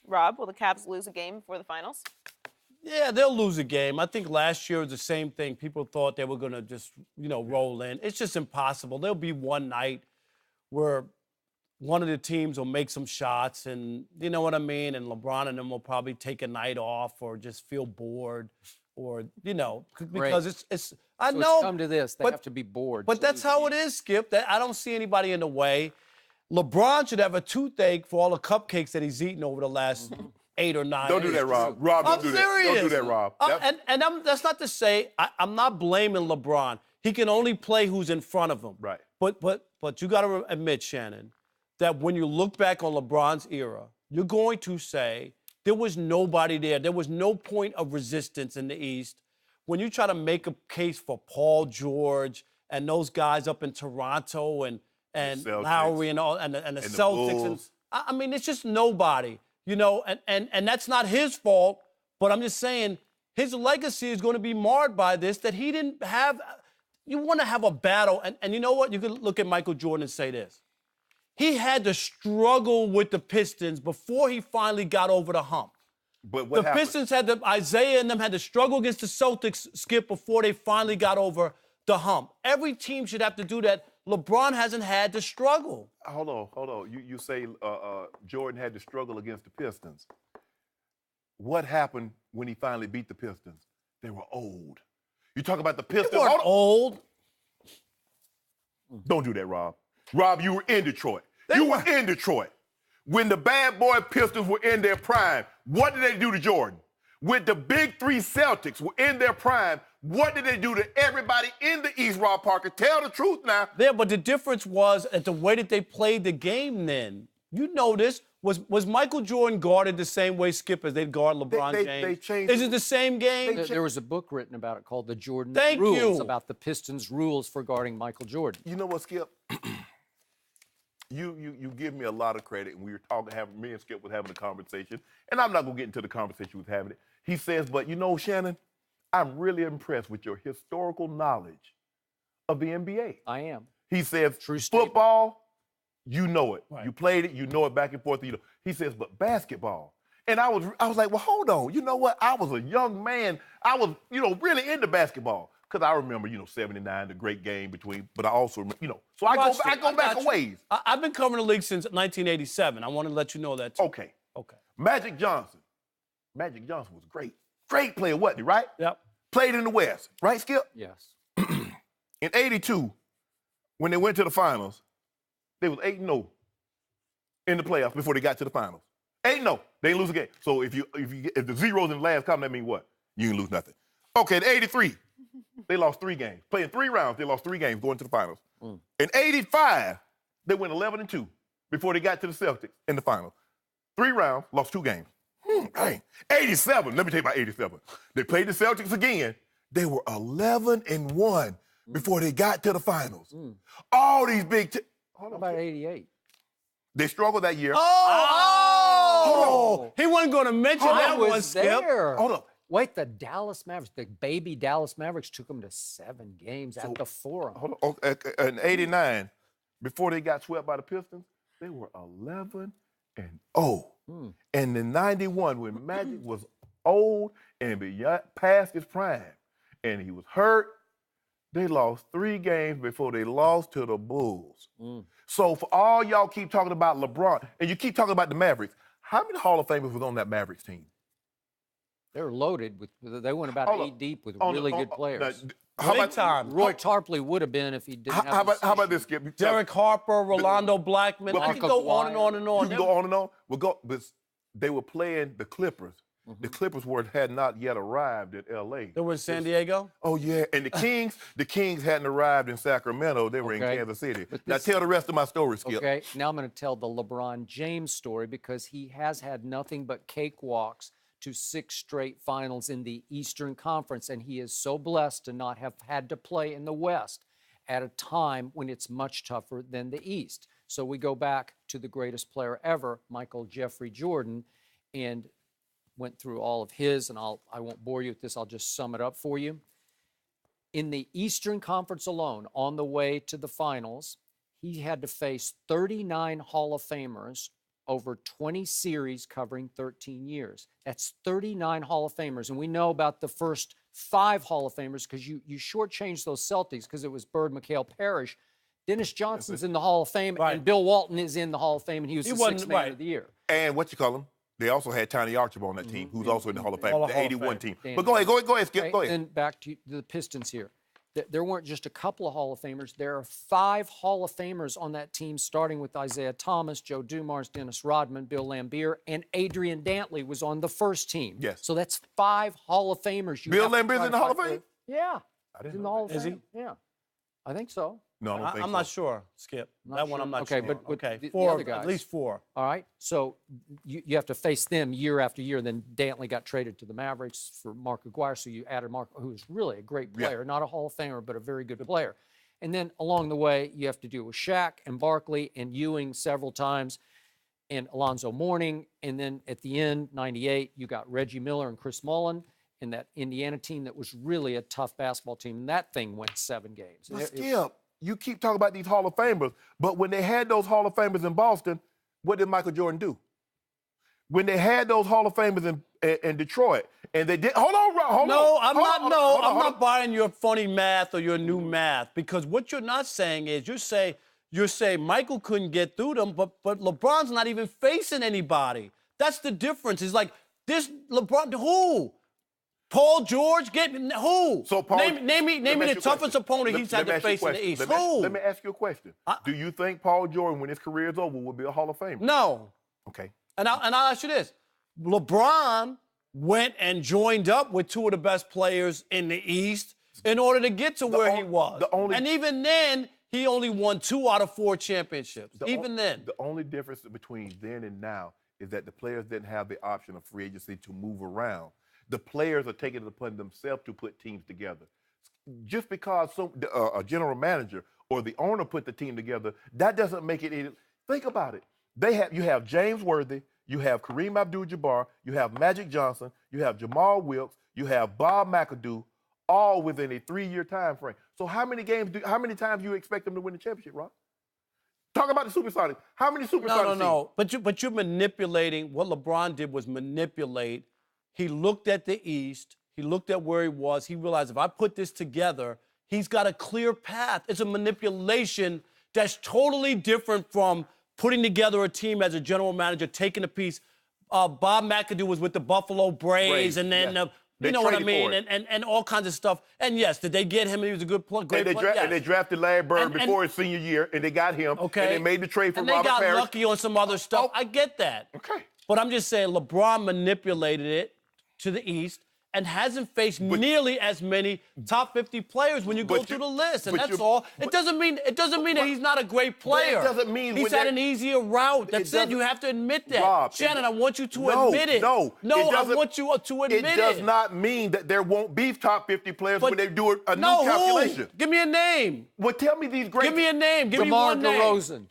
Rob, will the Cavs lose a game before the finals? Yeah, they'll lose a game. I think last year was the same thing. People thought they were going to just, roll in. It's just impossible. There'll be one night where one of the teams will make some shots, and you know what I mean? And LeBron and them will probably take a night off or just feel bored or, because it's I know. It's come to this. They have to be bored. But that's how it is, Skip. I don't see anybody in the way. LeBron should have a toothache for all the cupcakes that he's eaten over the last 8 or 9 Don't do that, Rob. Rob, don't do that. Don't do that, Rob. That's not to say I'm not blaming LeBron. He can only play who's in front of him. Right. But you got to admit, Shannon, that when you look back on LeBron's era, you're going to say there was nobody there. There was no point of resistance in the East. When you try to make a case for Paul George and those guys up in Toronto and Lowry and all and the Celtics, and I mean, it's just nobody, and that's not his fault. But I'm just saying his legacy is going to be marred by this. That he didn't have. You want to have a battle, and you know what? You could look at Michael Jordan and say this. He had to struggle with the Pistons before he finally got over the hump. But what happened? Pistons Isaiah and them had to struggle against the Celtics, Skip, before they finally got over the hump. Every team should have to do that. LeBron hasn't had to struggle. Hold on. You say Jordan had to struggle against the Pistons. What happened when he finally beat the Pistons? They were old. You talk about the Pistons. They weren't old. Don't do that, Rob. Rob, you were in Detroit. You were in Detroit. When the bad boy Pistons were in their prime, what did they do to Jordan? When the big three Celtics were in their prime, what did they do to everybody in the East, Rob Parker? Tell the truth now. Yeah, but the difference was at the way that they played the game then. You know this. Was Michael Jordan guarded the same way, Skip, as they'd guard LeBron James? They changed. Is it the same game? There was a book written about it called The Jordan Thank Rules, you. about the Pistons' rules for guarding Michael Jordan. You know what, Skip? You give me a lot of credit, and we were me and Skip was having a conversation, and I'm not going to get into the conversation we was having it. He says, but Shannon, I'm really impressed with your historical knowledge of the NBA. I am. He says, True statement. football, you know it. Right. You played it, you know it back and forth. He says, but basketball. And I was like, well, hold on. You know what? I was a young man. I was, really into basketball. Because I remember, 79, the great game between, but I also, so I go back a ways. I've been covering the league since 1987. I want to let you know that, too. Okay. Magic Johnson. Magic Johnson was great. Great player, wasn't he, right? Yep. Played in the West, right, Skip? Yes. In 82, when they went to the finals, they was 8-0 in the playoffs before they got to the finals. 8-0. They didn't lose a game. So if the zeros in the last column, that means what? You didn't lose nothing. Okay, in 83, they lost 3 games. Playing 3 rounds, they lost 3 games going to the finals. In 85, they went 11-2 before they got to the Celtics in the finals. 3 rounds, lost 2 games. Dang. 87, let me tell you about 87. They played the Celtics again. They were 11-1 before they got to the finals. All these big How about 88? They struggled that year. Oh! He wasn't going to mention that one, Skip. Hold up. Wait, the Dallas Mavericks, the baby Dallas Mavericks took them to 7 games at the Forum. Hold on. In 89, before they got swept by the Pistons, they were 11-0. And in 91, when Magic was old and past his prime, and he was hurt, they lost 3 games before they lost to the Bulls. So for all y'all keep talking about LeBron, and you keep talking about the Mavericks, how many Hall of Famers was on that Mavericks team? They were loaded they went about 8 deep with really good players. How about time. Roy Tarpley would have been if he didn't How about this, Skip? Derek Harper, Rolando Blackman. I can go on and on and on. You can go on and on. But they were playing the Clippers. The Clippers had not yet arrived at L.A. They were in San Diego? Oh, yeah. And the Kings hadn't arrived in Sacramento. They were in Kansas City. Now tell the rest of my story, Skip. Okay, now I'm going to tell the LeBron James story because he has had nothing but cakewalks to 6 straight finals in the Eastern Conference, and he is so blessed to not have had to play in the West at a time when it's much tougher than the East. So we go back to the greatest player ever, Michael Jeffrey Jordan, and went through all of his, and I won't bore you with this, I'll just sum it up for you. In the Eastern Conference alone, on the way to the finals, he had to face 39 Hall of Famers over 20 series covering 13 years. That's 39 Hall of Famers. And we know about the first 5 Hall of Famers because you shortchanged those Celtics because it was Bird, McHale, Parrish. Dennis Johnson's in the Hall of Fame, Right. and Bill Walton is in the Hall of Fame, and he was the wasn't- sixth man right. of the year. And what you call him? They also had Tiny Archibald on that team, who's also in the Hall of Fame, Hall of the Fame. 81 team. Danny. But go ahead, Skip. Okay, Go ahead. Then back to the Pistons here. There weren't just a couple of Hall of Famers. There are 5 Hall of Famers on that team, starting with Isaiah Thomas, Joe Dumars, Dennis Rodman, Bill Laimbeer, and Adrian Dantley was on the first team. Yes. So that's 5 Hall of Famers. You Bill have to Laimbeer's try in to the Hall of fight Fame? for. Yeah. I didn't In the know Hall that. of Is he? Fame. Yeah. I think so. No, I don't think I'm so. not sure, Skip. Not That one sure. I'm not Okay, sure. but with okay, the 4, other guys. at least 4. All right. So you have to face them year after year. Then Dantley got traded to the Mavericks for Mark Aguirre. So you added Mark, who was really a great Yeah. player, not a Hall of Famer, but a very good player. And then along the way, you have to deal with Shaq and Barkley and Ewing several times and Alonzo Mourning. And then at the end, 98, you got Reggie Miller and Chris Mullin and that Indiana team that was really a tough basketball team. And that thing went 7 games. But It- Skip, you keep talking about these Hall of Famers, but when they had those Hall of Famers in Boston, what did Michael Jordan do? When they had those Hall of Famers in Detroit, and they did. Hold on, Rob. Hold No, on. I'm Hold not. on, No, hold on, I'm hold not on. buying your funny math or your new math because what you're not saying is you're saying Michael couldn't get through them, but LeBron's not even facing anybody. That's the difference. It's like this LeBron. Who? Paul George? Who? So Paul, name me let the ask you a toughest question. opponent Let- he's let had me to ask you a face in the question. East. Let Who? me ask you a question. Do you think Paul Jordan, when his career is over, will be a Hall of Famer? No. Okay. And I'll ask you this. LeBron went and joined up with 2 of the best players in the East in order to get to where he was. And even then, he only won 2 out of 4 championships. Even then. The only difference between then and now is that the players didn't have the option of free agency to move around. The players are taking it upon themselves to put teams together. Just because a general manager or the owner put the team together, that doesn't make it any. Think about it. You have James Worthy, you have Kareem Abdul-Jabbar, you have Magic Johnson, you have Jamal Wilkes, you have Bob McAdoo, all within a 3-year time frame. So how many times do you expect them to win the championship, Rob? Talk about the Supersonics. How many Supersonics? No. But you're manipulating. What LeBron did was manipulate. He looked at the East. He looked at where he was. He realized if I put this together, he's got a clear path. It's a manipulation that's totally different from putting together a team as a general manager, taking a piece. Bob McAdoo was with the Buffalo Braves, and then yeah. you They know what I traded mean, for him. and all kinds of stuff. And yes, did they get him? He was a good player. And they drafted Larry Bird And- before his senior year, and they got him. Okay. And they made the trade for and Robert they got Parrish. lucky on some other stuff. Oh. I get that. Okay. But I'm just saying LeBron manipulated it to the East and hasn't faced nearly as many top 50 players when you go through the list. And that's all. It doesn't mean that he's not a great player. It doesn't mean he's had an easier route. That's it. You have to admit that. Rob, Shannon, I want you to admit it. No, I want you to admit it. It does not mean that there won't be top 50 players when they do a new No, calculation. who? Give me a name. Well, tell me these great. Give me a name. Give me DeMar one name. DeRozan.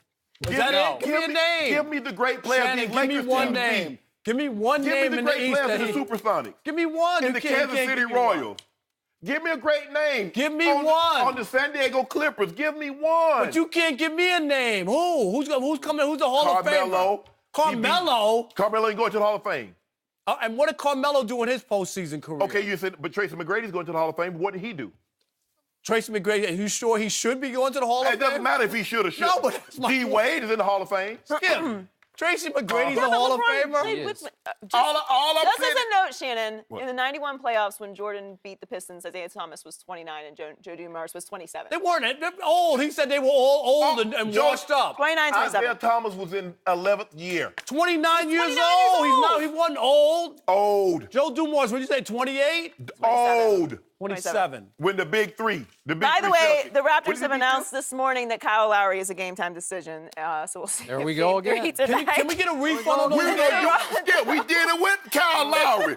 Is that it? Give me a name. Give me the great players. Shannon, these give me Lakers one teams name. beat. Give me one Give name me the in the great East players that in the he... Supersonics. Give me one. In You the can't Kansas give City me one. Royals. Give me a great name. Give me on one. On the San Diego Clippers. Give me one. But you can't give me a name. Who? Who's coming? Who's the Hall of Famer? Carmelo. Carmelo ain't going to the Hall of Fame. And what did Carmelo do in his postseason career? Okay, you said, but Tracy McGrady's going to the Hall of Fame. What did he do? Tracy McGrady. Are you sure he should be going to the Hall of Fame? It doesn't matter if he should or shouldn't. No, but that's my D. point. Wade is in the Hall of Fame. Skip. Tracy McGrady's Yeah, a but Hall of LeBron Famer. played He with is. me. All I'm Just saying as a note, Shannon, What? in the 91 playoffs when Jordan beat the Pistons, Isaiah Thomas was 29 and Joe Dumars was 27. They weren't they're old. He said they were all old and Joe- washed up. 29, 27. Isaiah Thomas was in 11th year. 29 years 29 old. years old. He wasn't old. Old. Joe Dumars, what did you say, 28? Old. 27. When the big three. By the way, the Raptors have announced this morning that Kyle Lowry is a game-time decision. So we'll see. There if we go Game 3 again. tonight. Can we get a refund on those? Yeah, we did it with Kyle Lowry.